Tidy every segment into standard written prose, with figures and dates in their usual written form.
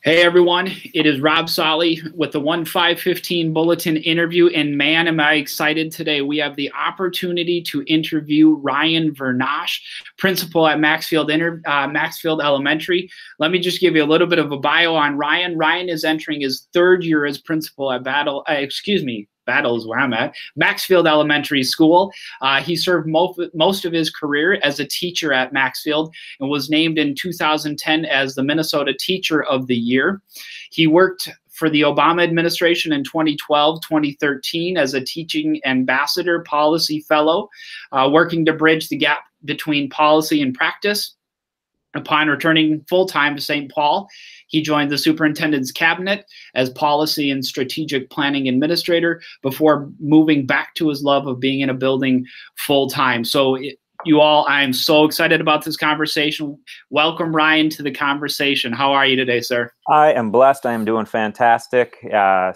Hey everyone, it is Rob Solly with the 1515 Bulletin interview, and man, am I excited today. We have the opportunity to interview Ryan Vernosh, principal at Maxfield Elementary. Let me just give you a little bit of a bio on Ryan. Ryan is entering his third year as principal at Battle is where I'm at, Maxfield Elementary School. He served most of his career as a teacher at Maxfield and was named in 2010 as the Minnesota Teacher of the Year. He worked for the Obama administration in 2012, 2013 as a teaching ambassador policy fellow, working to bridge the gap between policy and practice. Upon returning full-time to St. Paul, he joined the superintendent's cabinet as policy and strategic planning administrator before moving back to his love of being in a building full-time. So you all, I'm so excited about this conversation. Welcome, Ryan, to the conversation. How are you today, sir? I am blessed. I am doing fantastic.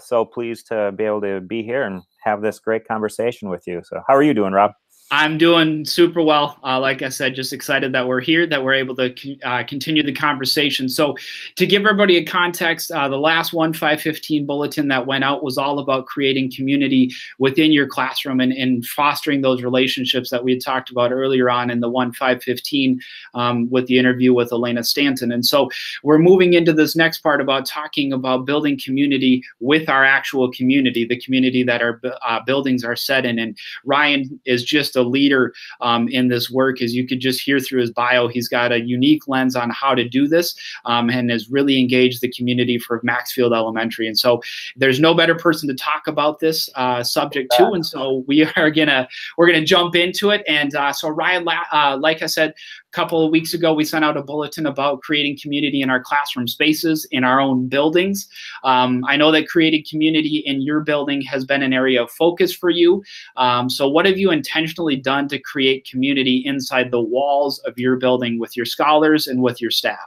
So pleased to be able to be here and have this great conversation with you. So how are you doing, Rob? I'm doing super well. Like I said, just excited that we're here, that we're able to continue the conversation. So to give everybody a context, the last 1515 bulletin that went out was all about creating community within your classroom and fostering those relationships that we had talked about earlier on in the 1515 with the interview with Elena Stanton. And so we're moving into this next part about talking about building community with our actual community, the community that our buildings are set in. And Ryan is just a leader in this work. As you could just hear through his bio, he's got a unique lens on how to do this and has really engaged the community for Maxfield Elementary. And so there's no better person to talk about this subject to. And so we're gonna jump into it. And so Ryan, like I said, a couple of weeks ago, we sent out a bulletin about creating community in our classroom spaces, in our own buildings. I know that creating community in your building has been an area of focus for you. So what have you intentionally done to create community inside the walls of your building with your scholars and with your staff?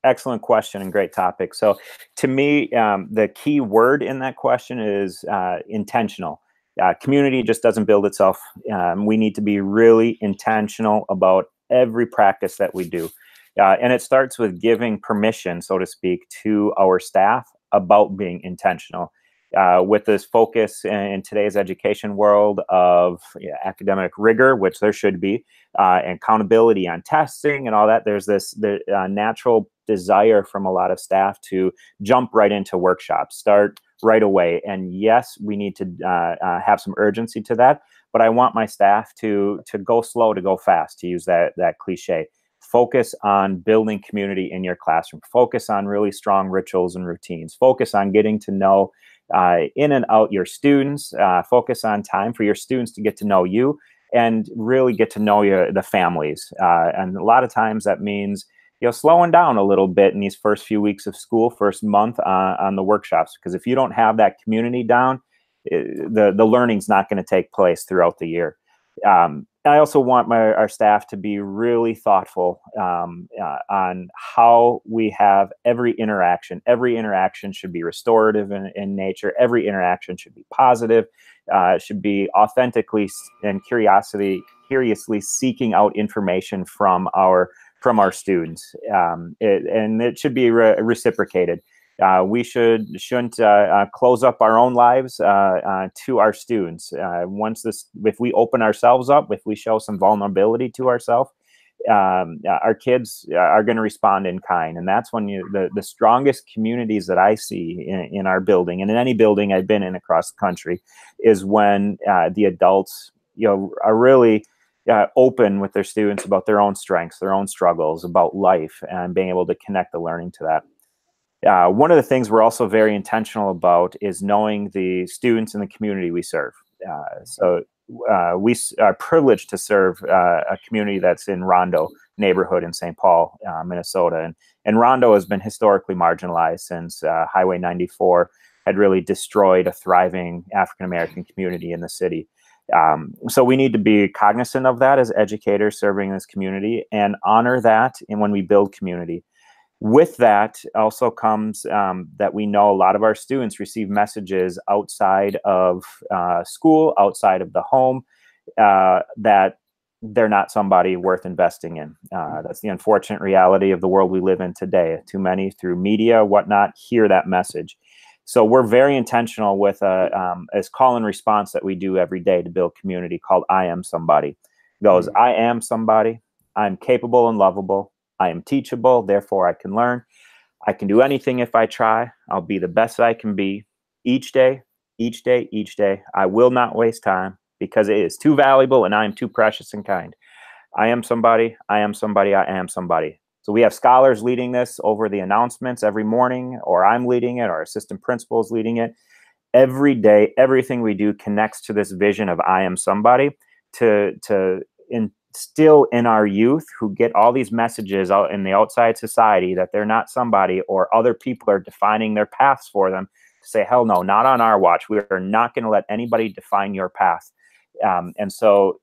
Excellent question and great topic. So to me, the key word in that question is intentional. Community just doesn't build itself. We need to be really intentional about every practice that we do. And it starts with giving permission, so to speak, to our staff about being intentional. With this focus in today's education world of academic rigor, which there should be, and accountability on testing and all that, there's this natural desire from a lot of staff to jump right into workshops, start right away. And yes, we need to have some urgency to that, but I want my staff to go slow, to go fast, to use that cliche. Focus on building community in your classroom. Focus on really strong rituals and routines. Focus on getting to know in and out your students. Focus on time for your students to get to know you and really get to know the families. And a lot of times that means slowing down a little bit in these first few weeks of school, first month on the workshops, because if you don't have that community down, the learning's not going to take place throughout the year. I also want our staff to be really thoughtful on how we have every interaction. Every interaction should be restorative in nature. Every interaction should be positive. Should be authentically and curiously seeking out information from our students, and it should be reciprocated. We shouldn't close up our own lives to our students. If we open ourselves up, if we show some vulnerability to ourselves, our kids are going to respond in kind. And that's when the strongest communities that I see in our building, and in any building I've been in across the country, is when the adults are really open with their students about their own strengths, their own struggles, about life, and being able to connect the learning to that. One of the things we're also very intentional about is knowing the students in the community we serve. So we are privileged to serve a community that's in Rondo neighborhood in St. Paul, Minnesota. And Rondo has been historically marginalized since Highway 94 had really destroyed a thriving African-American community in the city. So we need to be cognizant of that as educators serving this community and honor that when we build community. With that also comes that we know a lot of our students receive messages outside of school, outside of the home, that they're not somebody worth investing in. That's the unfortunate reality of the world we live in today. Too many, through media, whatnot, hear that message. So we're very intentional with a call and response that we do every day to build community called I Am Somebody. It goes, I am somebody. I'm capable and lovable. I am teachable, therefore I can learn. I can do anything if I try. I'll be the best I can be each day, each day, each day. I will not waste time because it is too valuable and I am too precious and kind. I am somebody, I am somebody, I am somebody. So we have scholars leading this over the announcements every morning, or I'm leading it, or our assistant principal is leading it. Every day, everything we do connects to this vision of I am somebody to instill in our youth, who get all these messages out in the outside society that they're not somebody, or other people are defining their paths for them, to say, hell no, not on our watch. We are not going to let anybody define your path. And so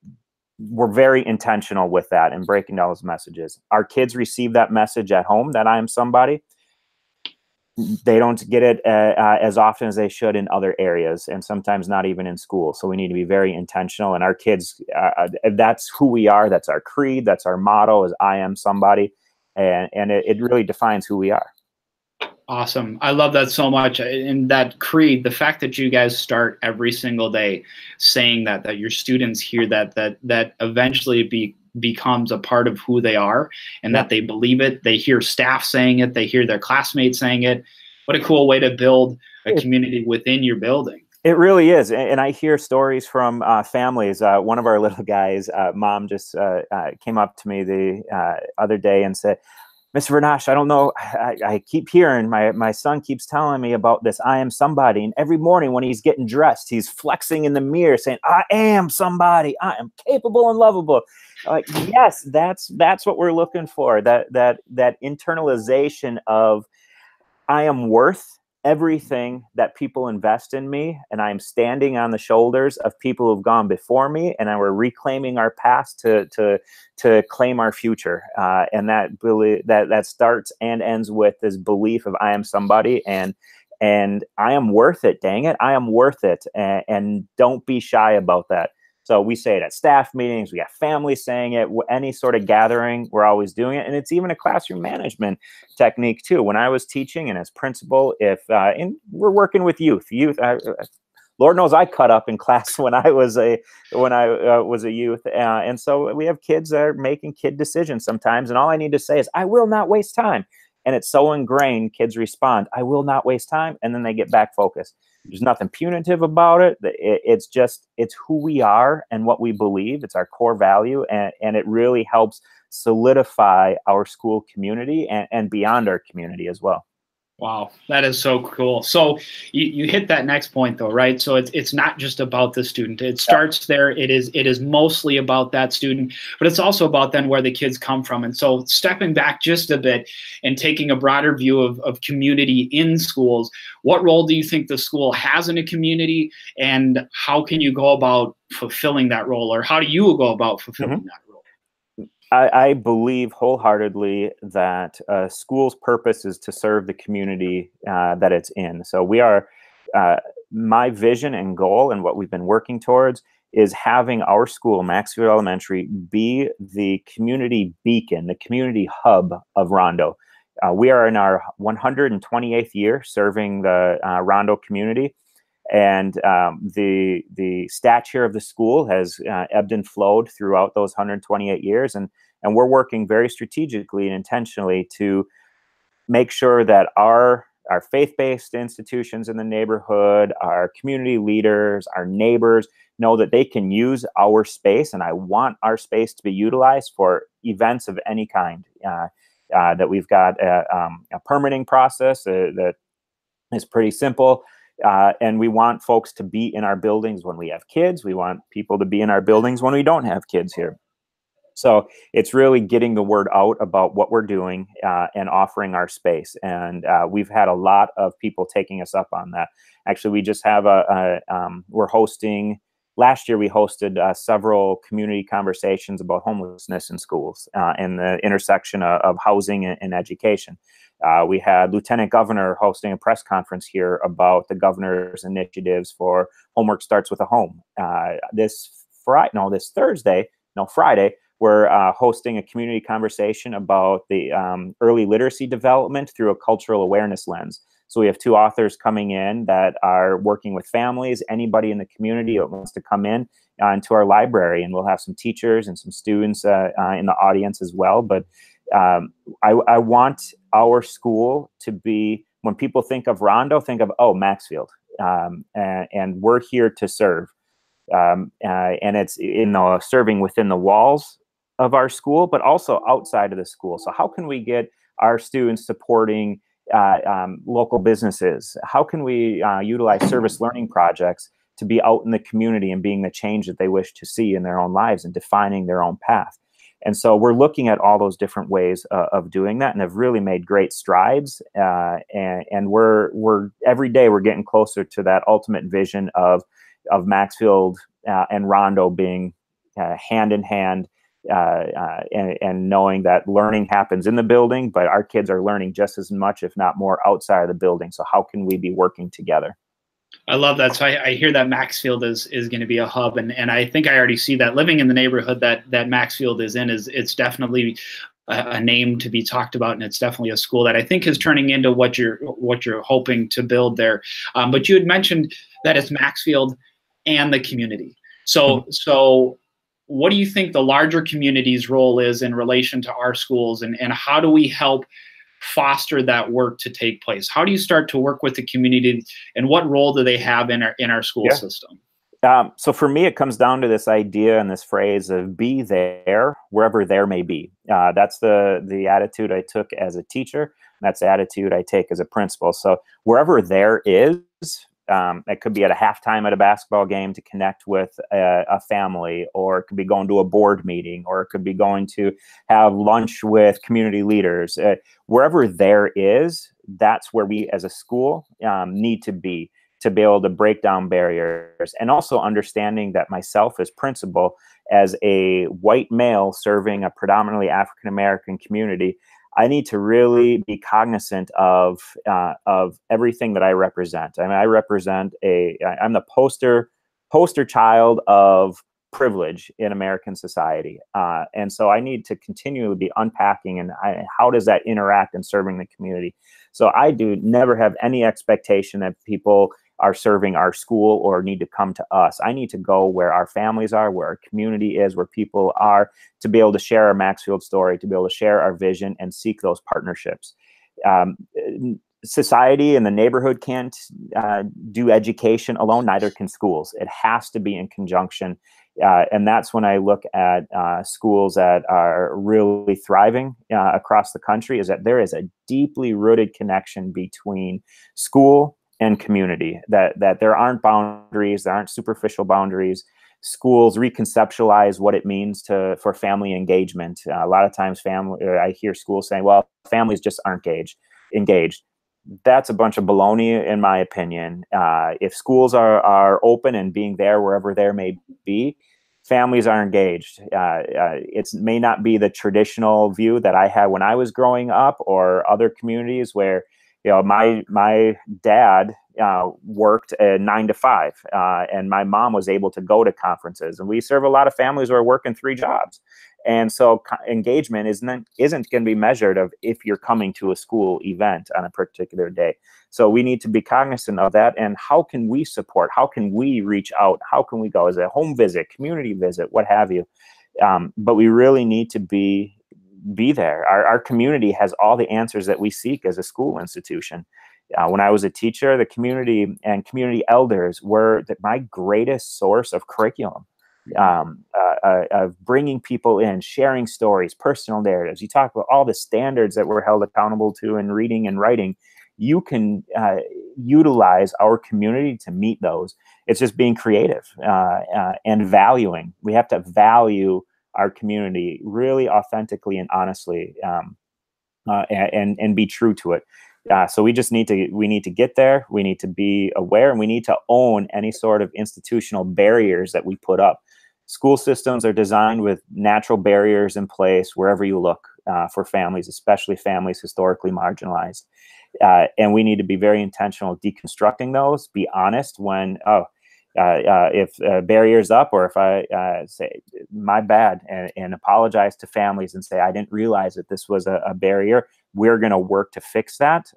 we're very intentional with that and breaking down those messages. Our kids receive that message at home, that I am somebody. They don't get it as often as they should in other areas, and sometimes not even in school. So we need to be very intentional. And our kids, that's who we are. That's our creed. That's our motto, is I am somebody. And it really defines who we are. Awesome. I love that so much. And that creed, the fact that you guys start every single day saying that your students hear that eventually becomes a part of who they are, and that they believe it. They hear staff saying it. They hear their classmates saying it. What a cool way to build a community within your building. It really is. And I hear stories from families. One of our little guys, mom just came up to me the other day and said, Mr. Vernosh, I don't know, I keep hearing, my son keeps telling me about this I am somebody. And every morning when he's getting dressed, he's flexing in the mirror saying, I am somebody. I am capable and lovable. Like, yes, that's what we're looking for. That internalization of I am worth everything that people invest in me, and I'm standing on the shoulders of people who've gone before me, and we're reclaiming our past to claim our future. And that starts and ends with this belief of I am somebody, and I am worth it. Dang it, I am worth it, and don't be shy about that. So we say it at staff meetings, we got families saying it, any sort of gathering, we're always doing it. And it's even a classroom management technique too. When I was teaching and as principal, and we're working with youth, Lord knows I cut up in class when I was a youth. And so we have kids that are making kid decisions sometimes. And all I need to say is, I will not waste time. And it's so ingrained, kids respond, I will not waste time. And then they get back focused. There's nothing punitive about it. It's who we are and what we believe. It's our core value. And it really helps solidify our school community and beyond our community as well. Wow, that is so cool. So you hit that next point though, right? So it's not just about the student. It starts there. It is mostly about that student, but it's also about then where the kids come from. And so stepping back just a bit and taking a broader view of community in schools, what role do you think the school has in a community, and how can you go about fulfilling that role, or how do you go about fulfilling that role? I believe wholeheartedly that school's purpose is to serve the community that it's in. So we are, my vision and goal and what we've been working towards is having our school, Maxfield Elementary, be the community beacon, the community hub of Rondo. We are in our 128th year serving the Rondo community. And the stature of the school has ebbed and flowed throughout those 128 years. And we're working very strategically and intentionally to make sure that our faith-based institutions in the neighborhood, our community leaders, our neighbors know that they can use our space. And I want our space to be utilized for events of any kind. That we've got a permitting process that is pretty simple. And we want folks to be in our buildings when we have kids. We want people to be in our buildings when we don't have kids here. So it's really getting the word out about what we're doing and offering our space. And we've had a lot of people taking us up on that. Actually, we just have we're hosting, last year we hosted several community conversations about homelessness in schools and the intersection of housing and education. We had Lieutenant Governor hosting a press conference here about the governor's initiatives for Homework Starts with a Home. This Thursday, Friday, we're hosting a community conversation about the early literacy development through a cultural awareness lens. So we have 2 authors coming in that are working with families, anybody in the community that wants to come in into our library, and we'll have some teachers and some students in the audience as well. But I want our school to be, when people think of Rondo, think of, oh, Maxfield, and we're here to serve. And it's serving within the walls of our school, but also outside of the school. So how can we get our students supporting local businesses? How can we utilize service learning projects to be out in the community and being the change that they wish to see in their own lives and defining their own path? And so we're looking at all those different ways of doing that, and have really made great strides. And we're every day we're getting closer to that ultimate vision of Maxfield and Rondo being hand in hand, and knowing that learning happens in the building, but our kids are learning just as much, if not more, outside of the building. So how can we be working together? I love that. So I hear that Maxfield is going to be a hub, and I think I already see that living in the neighborhood that Maxfield is in. It's definitely a name to be talked about, and it's definitely a school that I think is turning into what you're hoping to build there. But you had mentioned that it's Maxfield and the community. So what do you think the larger community's role is in relation to our schools, and how do we help foster that work to take place? How do you start to work with the community, and what role do they have in our school system? So for me, it comes down to this idea and this phrase of be there wherever there may be. That's the attitude I took as a teacher. That's the attitude I take as a principal. So wherever there is, it could be at a halftime at a basketball game to connect with a family, or it could be going to a board meeting, or it could be going to have lunch with community leaders. Wherever there is, that's where we as a school need to be able to break down barriers. And also understanding that myself as principal, as a white male serving a predominantly African-American community, I need to really be cognizant of everything that I represent. I mean, I'm the poster child of privilege in American society. And so I need to continually be unpacking how does that interact in serving the community. So I do never have any expectation that people are serving our school or need to come to us. I need to go where our families are, where our community is, where people are, to be able to share our Maxfield story, to be able to share our vision and seek those partnerships. Society and the neighborhood can't do education alone, neither can schools. It has to be in conjunction. And that's when I look at schools that are really thriving across the country, is that there is a deeply rooted connection between school and community, that there aren't boundaries, there aren't superficial boundaries. Schools reconceptualize what it means for family engagement. A lot of times I hear schools saying, well, families just aren't engaged. That's a bunch of baloney, in my opinion. If schools are open and being there wherever there may be, families are engaged. It may not be the traditional view that I had when I was growing up, or other communities where, my dad worked 9 to 5, and my mom was able to go to conferences. And we serve a lot of families who are working 3 jobs. And so engagement isn't going to be measured of if you're coming to a school event on a particular day. So we need to be cognizant of that. And how can we support? How can we reach out? How can we go as a home visit, community visit, what have you? But we really need to be there. Our community has all the answers that we seek as a school institution. When I was a teacher, the community and community elders were my greatest source of curriculum, of bringing people in, sharing stories, personal narratives. You talk about all the standards that we're held accountable to in reading and writing. You can utilize our community to meet those. It's just being creative and valuing. We have to value our community really authentically and honestly, and be true to it. So we need to get there. We need to be aware, and we need to own any sort of institutional barriers that we put up. School systems are designed with natural barriers in place wherever you look for families, especially families historically marginalized. And we need to be very intentional deconstructing those, be honest when, if barriers up, or if I say my bad and apologize to families and say I didn't realize that this was a barrier, we're going to work to fix that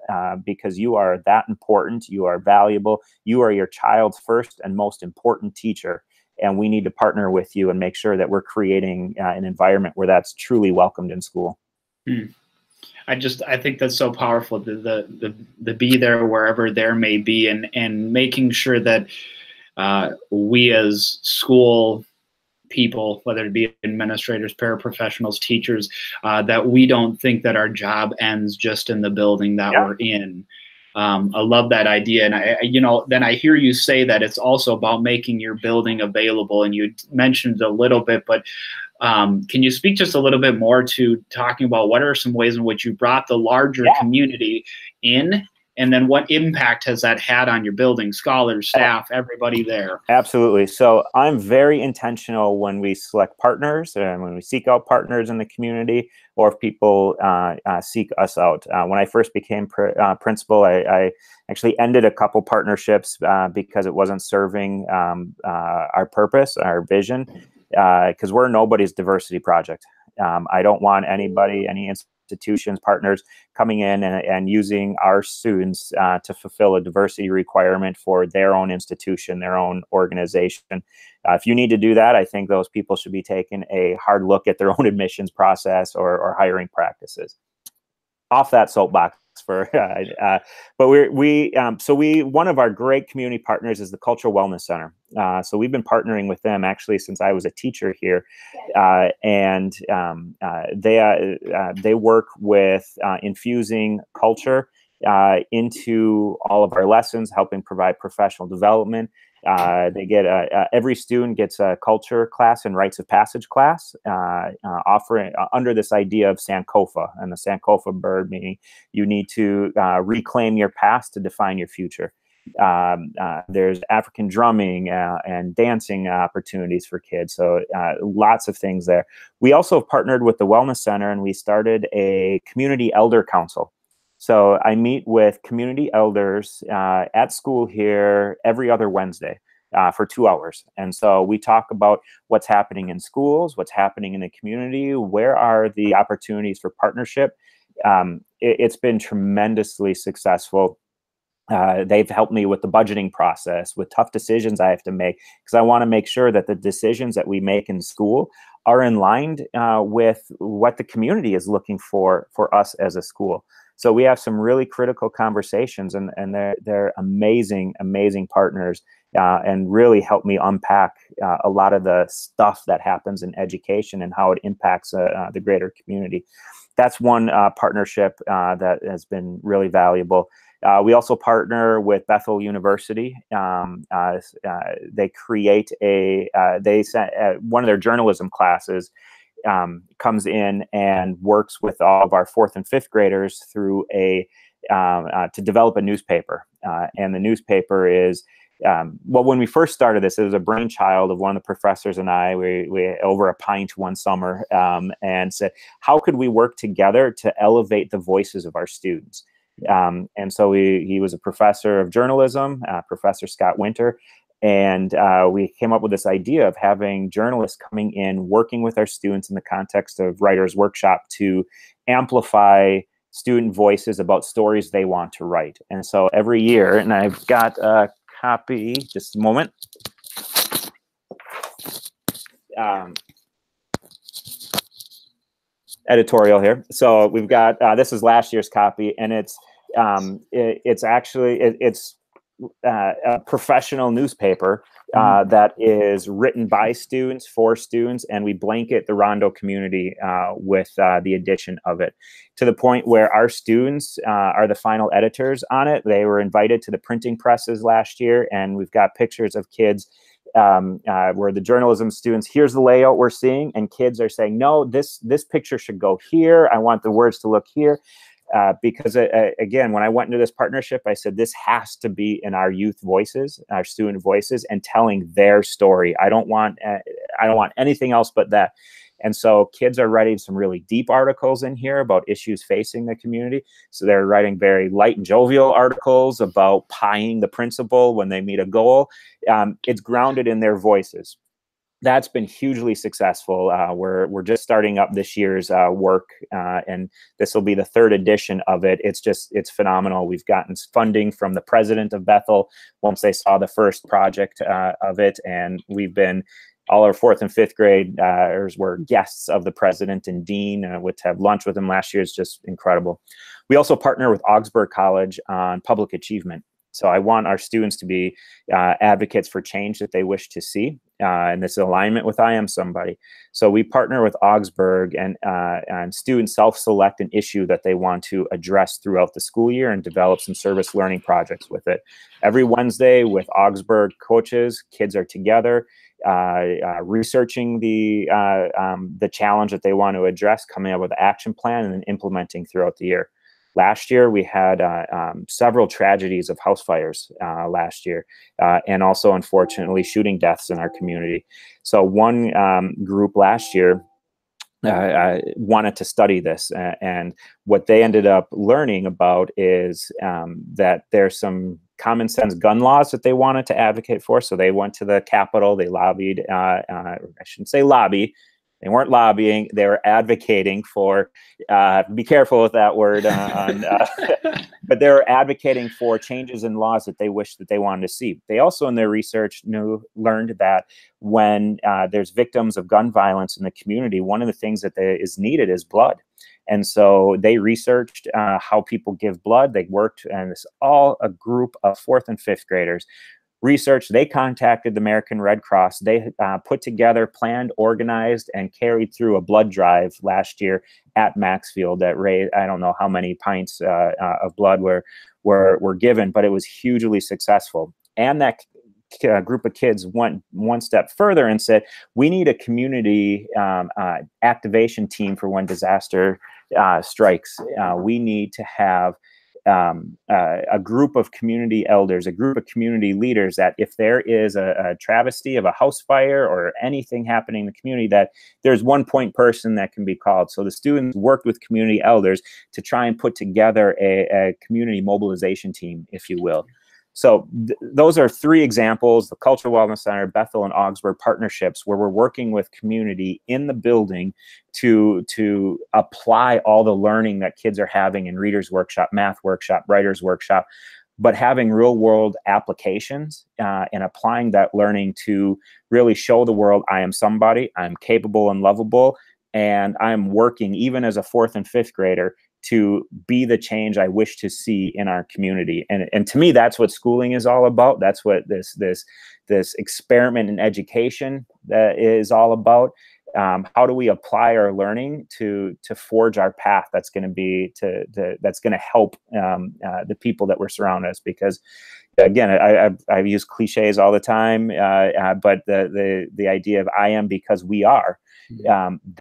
because you are that important. You are valuable. You are your child's first and most important teacher. And we need to partner with you and make sure that we're creating an environment where that's truly welcomed in school. I think that's so powerful. The be there wherever there may be, and making sure that we as school people, whether it be administrators, paraprofessionals, teachers, that we don't think that our job ends just in the building that we're in. I love that idea. And then I hear you say that it's also about making your building available. And you mentioned a little bit, but can you speak just a little bit more to talking about what are some ways in which you brought the larger community in, and then what impact has that had on your building, scholars, staff, everybody there? Absolutely. So I'm very intentional when we select partners and when we seek out partners in the community, or if people seek us out. When I first became principal, I actually ended a couple partnerships because it wasn't serving our purpose, our vision, because we're nobody's diversity project. I don't want anybody, any institutions, partners coming in and using our students to fulfill a diversity requirement for their own institution, their own organization. If you need to do that, I think those people should be taking a hard look at their own admissions process or hiring practices. Off that soapbox for, but one of our great community partners is the Cultural Wellness Center. So we've been partnering with them actually since I was a teacher here, and they work with infusing culture into all of our lessons, helping provide professional development. They get every student gets a culture class and rites of passage class, offering under this idea of Sankofa, and the Sankofa bird meaning you need to reclaim your past to define your future. There's African drumming and dancing opportunities for kids. So lots of things there. We also have partnered with the Wellness Center, and we started a community elder council. So I meet with community elders at school here every other Wednesday for 2 hours. And so we talk about what's happening in schools, what's happening in the community, where are the opportunities for partnership. It's been tremendously successful. They've helped me with the budgeting process, with tough decisions I have to make, because I want to make sure that the decisions that we make in school are in line with what the community is looking for us as a school. So we have some really critical conversations, and they're amazing, amazing partners, and really help me unpack a lot of the stuff that happens in education and how it impacts the greater community. That's one partnership that has been really valuable. We also partner with Bethel University. They create one of their journalism classes comes in and works with all of our 4th and 5th graders through to develop a newspaper. And the newspaper is, well, when we first started this, it was a brainchild of one of the professors and I. We over a pint one summer and said, how could we work together to elevate the voices of our students? And so he was a professor of journalism, Professor Scott Winter. And we came up with this idea of having journalists coming in, working with our students in the context of Writers' Workshop to amplify student voices about stories they want to write. And so every year, and I've got a copy, just a moment. Editorial here. So we've got, this is last year's copy, and it's a professional newspaper that is written by students for students, and we blanket the Rondo community with the addition of it, to the point where our students are the final editors on it. They were invited to the printing presses last year, and we've got pictures of kids where the journalism students, here's the layout we're seeing, and kids are saying, no, this picture should go here. I want the words to look here. Because again, when I went into this partnership, I said, this has to be in our youth voices, our student voices, and telling their story. I don't want anything else but that. And so kids are writing some really deep articles in here about issues facing the community. So they're writing very light and jovial articles about pieing the principal when they meet a goal. It's grounded in their voices. That's been hugely successful. We're just starting up this year's work, and this will be the 3rd edition of it. It's phenomenal. We've gotten funding from the president of Bethel once they saw the first project of it, and we've been all our 4th and 5th graders were guests of the president and dean. To have lunch with him last year is just incredible. We also partner with Augsburg College on public achievement. So I want our students to be advocates for change that they wish to see, and this alignment with I Am Somebody. So we partner with Augsburg, and students self-select an issue that they want to address throughout the school year and develop some service learning projects with it. Every Wednesday with Augsburg coaches, kids are together, researching the challenge that they want to address, coming up with an action plan, and then implementing throughout the year. Last year, we had several tragedies of house fires last year, and also, unfortunately, shooting deaths in our community. So one group last year wanted to study this, and what they ended up learning about is that there's some common sense gun laws that they wanted to advocate for. So they went to the Capitol, they lobbied, I shouldn't say lobby, they weren't lobbying, they were advocating for, be careful with that word, but they were advocating for changes in laws that they wish that they wanted to see. They also, in their research, learned that when there's victims of gun violence in the community, one of the things that is needed is blood. And so they researched how people give blood. They worked, and it's all a group of 4th and 5th graders. Research, they contacted the American Red Cross. They put together, planned, organized, and carried through a blood drive last year at Maxfield that raised, I don't know how many pints of blood were given, but it was hugely successful. And that group of kids went one step further and said, we need a community activation team for when disaster strikes. We need to have a group of community elders, a group of community leaders, that if there is a travesty of a house fire or anything happening in the community, that there's one point person that can be called. So the students worked with community elders to try and put together a community mobilization team, if you will. So those are 3 examples: the Cultural Wellness Center, Bethel, and Augsburg partnerships, where we're working with community in the building to apply all the learning that kids are having in Reader's Workshop, Math Workshop, Writer's Workshop, but having real world applications and applying that learning to really show the world I am somebody, I'm capable and lovable, and I'm working even as a 4th and 5th grader to be the change I wish to see in our community. And to me, that's what schooling is all about. That's what this experiment in education is all about. How do we apply our learning to forge our path that's going to be that's going to help the people that we're surrounded us? Because again, I use cliches all the time, but the idea of I am because we are.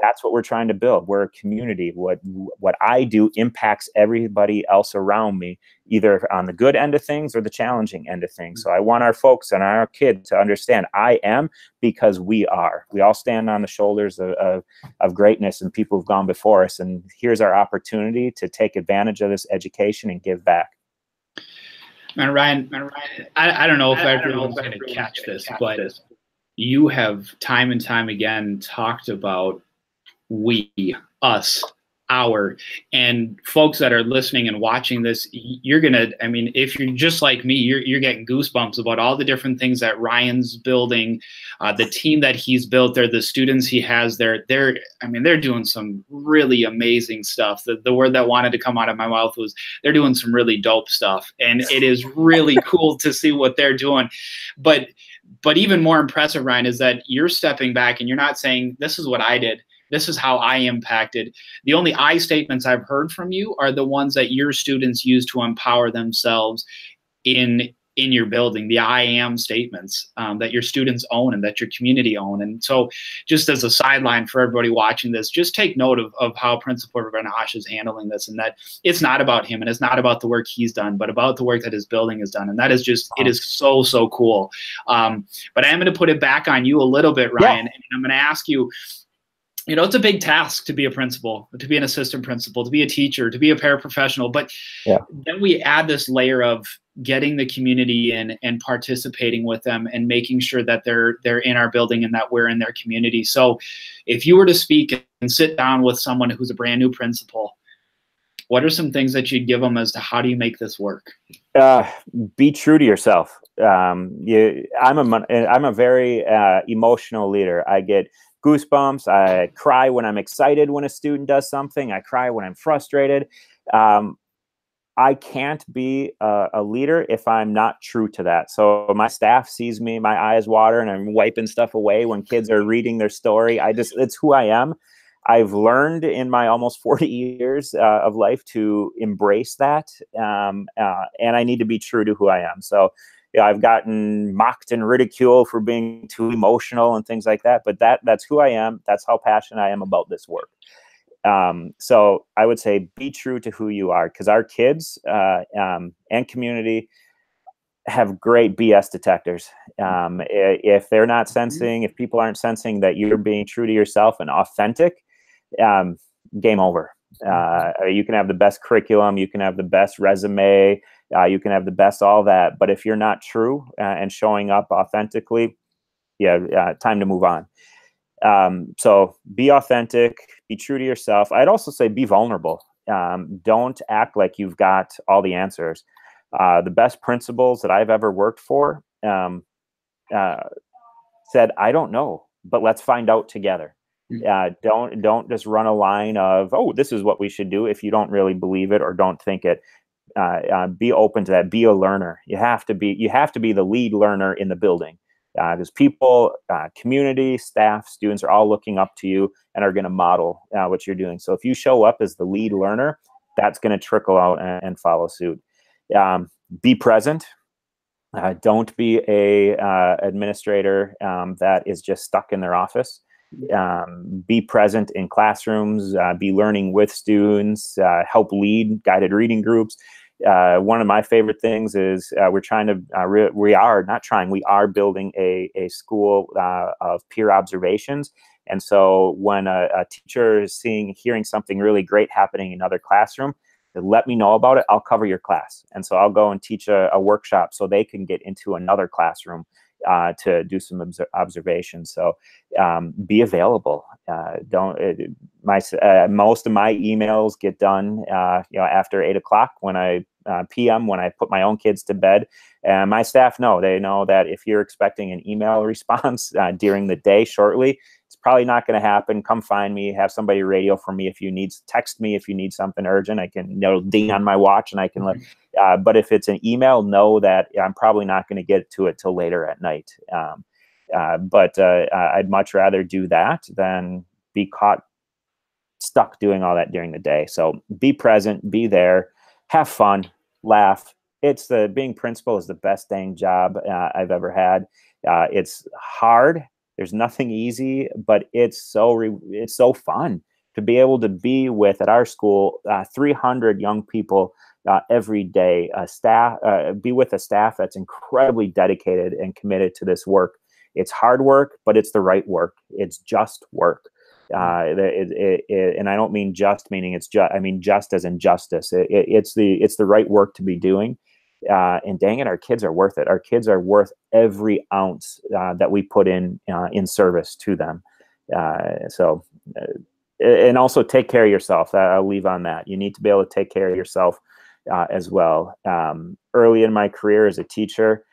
That's what we're trying to build. We're a community. What I do impacts everybody else around me, either on the good end of things or the challenging end of things. So I want our folks and our kids to understand I am because we are. We all stand on the shoulders of greatness and people who've gone before us. And here's our opportunity to take advantage of this education and give back. And Ryan, I don't know if everyone's going to catch this, but you have time and time again talked about we, us, our, and folks that are listening and watching this, you're going to, I mean, if you're just like me, you're getting goosebumps about all the different things that Ryan's building, the team that he's built there, the students he has there. They're doing some really amazing stuff. The word that wanted to come out of my mouth was they're doing some really dope stuff. And it is really cool to see what they're doing. But even more impressive, Ryan, is that you're stepping back and you're not saying, this is what I did. This is how I impacted. The only I statements I've heard from you are the ones that your students use to empower themselves in your building, the I am statements that your students own and that your community own. And so just as a sideline for everybody watching this, just take note of how Principal Vernosh is handling this, and that it's not about him and it's not about the work he's done, but about the work that his building has done. And that is just, it is so, so cool. But I am going to put it back on you a little bit, Ryan, and I'm going to ask you, you know, it's a big task to be a principal, to be an assistant principal, to be a teacher, to be a paraprofessional. But Yeah. then we add this layer of getting the community in and participating with them and making sure that they're in our building and that we're in their community. So if you were to speak and sit down with someone who's a brand new principal, what are some things that you'd give them as to how do you make this work? Be true to yourself. I'm a very emotional leader. I get goosebumps. I cry when I'm excited when a student does something. I cry when I'm frustrated. I can't be a leader if I'm not true to that. So my staff sees me, my eyes water, and I'm wiping stuff away when kids are reading their story. It's who I am. I've learned in my almost 40 years of life to embrace that, and I need to be true to who I am. So, you know, I've gotten mocked and ridiculed for being too emotional and things like that, but that's who I am. That's how passionate I am about this work. So I would say be true to who you are, because our kids and community have great BS detectors. If they're not sensing, if people aren't sensing that you're being true to yourself and authentic, game over. You can have the best curriculum, you can have the best resume, you can have the best all that, but if you're not true and showing up authentically, time to move on. So be authentic, be true to yourself. I'd also say be vulnerable. Don't act like you've got all the answers. The best principals that I've ever worked for said, I don't know, but let's find out together. Don't just run a line of, oh, this is what we should do, if you don't really believe it or don't think it. Be open to that. Be a learner. You have to be the lead learner in the building, because people, community, staff, students are all looking up to you and are going to model what you're doing. So if you show up as the lead learner, that's going to trickle out and follow suit. Be present. Don't be a administrator that is just stuck in their office. Be present in classrooms, be learning with students, help lead guided reading groups. One of my favorite things is we are building a school of peer observations. And so when a teacher is hearing something really great happening in another classroom, let me know about it. I'll cover your class. And so I'll go and teach a workshop so they can get into another classroom to do some observations. So be available. Most of my emails get done after 8 o'clock when PM, when I put my own kids to bed. And my staff they know that if you're expecting an email response during the day shortly, it's probably not going to happen. Come find me, have somebody radio for me if you need, text me if you need something urgent. I can ding on my watch and I can let, but if it's an email, know that I'm probably not going to get to it till later at night. But I'd much rather do that than be caught stuck doing all that during the day. So be present, be there, have fun, laugh. Being principal is the best dang job I've ever had. It's hard. There's nothing easy, but it's so fun to be able to be with, at our school, 300 young people every day. Be with a staff that's incredibly dedicated and committed to this work. It's hard work, but it's the right work. It's just work. And I don't mean just meaning it's just. I mean just as in justice. It's the right work to be doing. And dang it, our kids are worth it. Our kids are worth every ounce that we put in service to them. And also take care of yourself. I'll leave on that. You need to be able to take care of yourself as well. Early in my career as a teacher,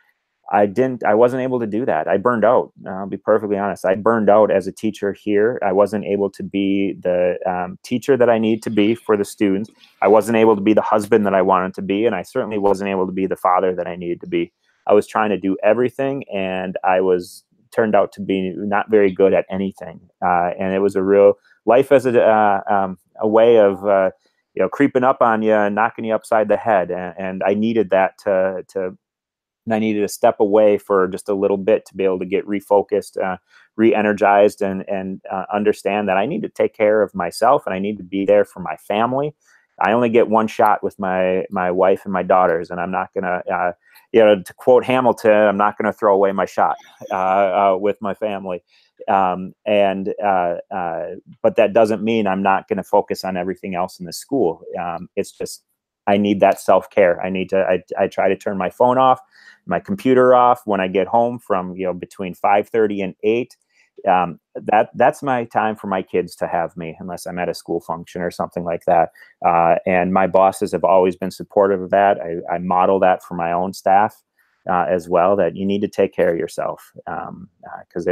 I wasn't able to do that. I burned out. I'll be perfectly honest. I burned out as a teacher here. I wasn't able to be the teacher that I need to be for the students. I wasn't able to be the husband that I wanted to be. And I certainly wasn't able to be the father that I needed to be. I was trying to do everything, and turned out to be not very good at anything. And it was a real life as a way of, creeping up on you and knocking you upside the head. And I needed that and I needed to step away for just a little bit to be able to get refocused, re-energized, and understand that I need to take care of myself and I need to be there for my family. I only get one shot with my wife and my daughters, and I'm not going to, to quote Hamilton, I'm not going to throw away my shot with my family. But that doesn't mean I'm not going to focus on everything else in the school. It's just, I need that self-care. I try to turn my phone off, my computer off when I get home from, between 5:30 and 8. That's my time for my kids to have me, unless I'm at a school function or something like that. And my bosses have always been supportive of that. I model that for my own staff as well, that you need to take care of yourself, because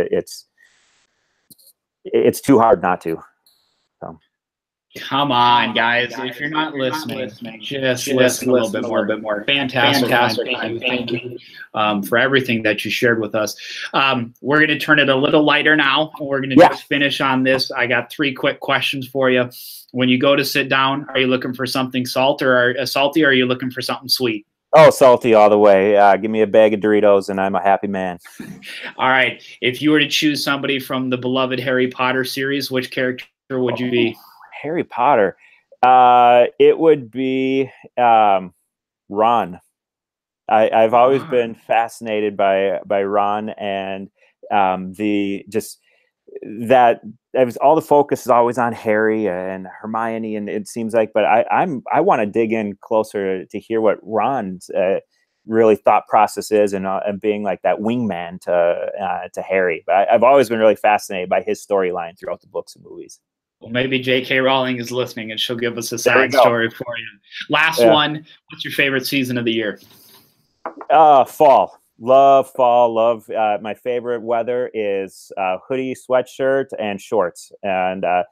it's too hard not to. So. Come on, guys. If you're not listening, just listen a little bit more. Fantastic. Thank you for everything that you shared with us. We're going to turn it a little lighter now. We're going to just finish on this. I got 3 quick questions for you. When you go to sit down, are you looking for something salty, or are you looking for something sweet? Oh, salty all the way. Give me a bag of Doritos and I'm a happy man. All right. If you were to choose somebody from the beloved Harry Potter series, which character would you be? Harry Potter. It would be Ron. I've always been fascinated by Ron, and that was all the focus is always on Harry and Hermione, and it seems like, but I want to dig in closer to hear what Ron's really thought process is, and being like that wingman to Harry. But I've always been really fascinated by his storyline throughout the books and movies. Well, maybe J.K. Rowling is listening and she'll give us a side story for you. Last one. What's your favorite season of the year? Fall. Love fall. Love my favorite weather is hoodie, sweatshirt, and shorts. And I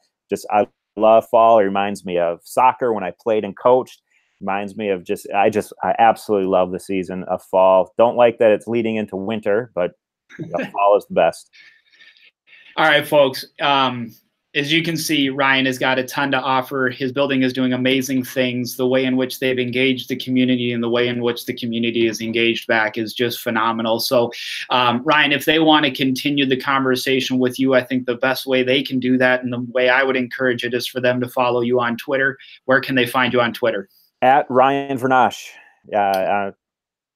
love fall. It reminds me of soccer when I played and coached. Reminds me of I absolutely love the season of fall. Don't like that it's leading into winter, but fall is the best. All right, folks. As you can see, Ryan has got a ton to offer. His building is doing amazing things. The way in which they've engaged the community and the way in which the community is engaged back is just phenomenal. So, Ryan, if they want to continue the conversation with you, I think the best way they can do that, and the way I would encourage it, is for them to follow you on Twitter. Where can they find you on Twitter? At Ryan Vernosh.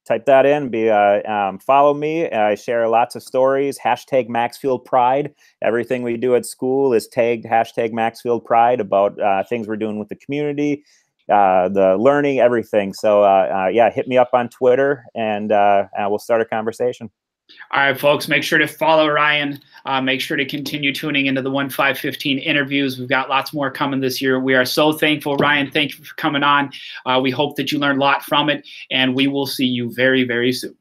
Type that in. Follow me. I share lots of stories. # Maxfield Pride. Everything we do at school is tagged # Maxfield Pride, about things we're doing with the community, the learning, everything. So hit me up on Twitter, and we'll start a conversation. All right, folks, make sure to follow Ryan. Make sure to continue tuning into the 1515 interviews. We've got lots more coming this year. We are so thankful. Ryan, thank you for coming on. We hope that you learned a lot from it, and we will see you very, very soon.